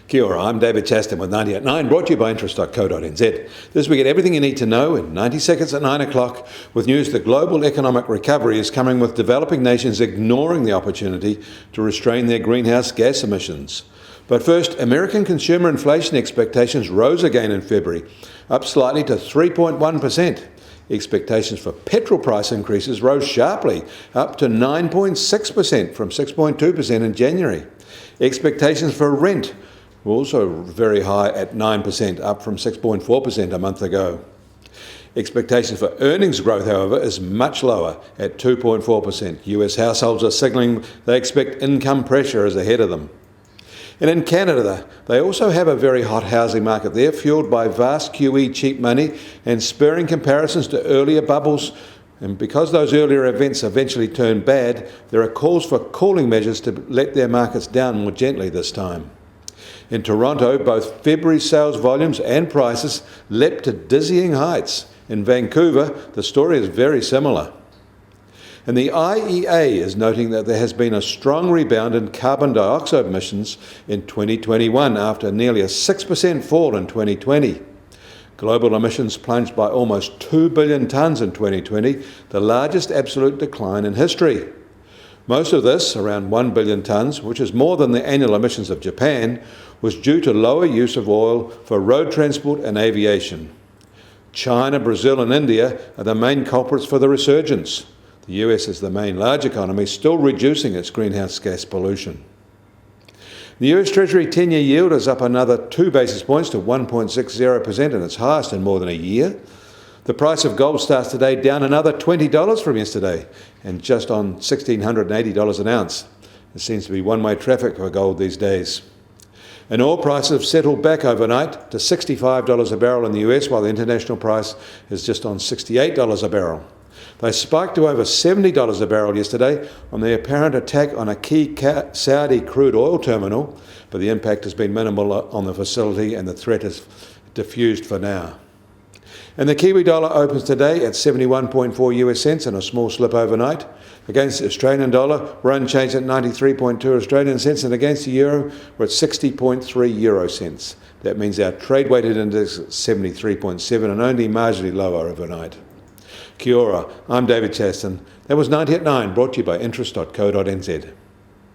Kia ora, I'm David Chaston with 90 at 9, brought to you by interest.co.nz. This week, get everything you need to know in 90 seconds at 9 o'clock with news that global economic recovery is coming with developing nations ignoring the opportunity to restrain their greenhouse gas emissions. But first, American consumer inflation expectations rose again in February, up slightly to 3.1%. Expectations for petrol price increases rose sharply, up to 9.6% from 6.2% in January. Expectations for rent were also very high at 9%, up from 6.4% a month ago. Expectations for earnings growth, however, is much lower at 2.4%. US households are signalling they expect income pressure is ahead of them. And in Canada, they also have a very hot housing market there, fueled by vast QE cheap money and spurring comparisons to earlier bubbles. And because those earlier events eventually turned bad, there are calls for cooling measures to let their markets down more gently this time. In Toronto, both February sales volumes and prices leapt to dizzying heights. In Vancouver, the story is very similar. And the IEA is noting that there has been a strong rebound in carbon dioxide emissions in 2021 after nearly a 6% fall in 2020. Global emissions plunged by almost 2 billion tonnes in 2020, the largest absolute decline in history. Most of this, around 1 billion tonnes, which is more than the annual emissions of Japan, was due to lower use of oil for road transport and aviation. China, Brazil and India are the main culprits for the resurgence. The US is the main large economy, still reducing its greenhouse gas pollution. The US Treasury 10-year yield is up another 2 basis points to 1.60%, and its highest in more than a year. The price of gold starts today down another $20 from yesterday, and just on $1,680 an ounce. There seems to be one-way traffic for gold these days. And oil prices have settled back overnight to $65 a barrel in the US, while the international price is just on $68 a barrel. They spiked to over $70 a barrel yesterday on the apparent attack on a key Saudi crude oil terminal, but the impact has been minimal on the facility and the threat is diffused for now. And the Kiwi dollar opens today at 71.4 US cents and a small slip overnight. Against the Australian dollar, we're unchanged at 93.2 Australian cents, and against the euro, we're at 60.3 euro cents. That means our trade-weighted index is 73.7 and only marginally lower overnight. Kia ora, I'm David Chaston. That was 90 at 9, brought to you by interest.co.nz.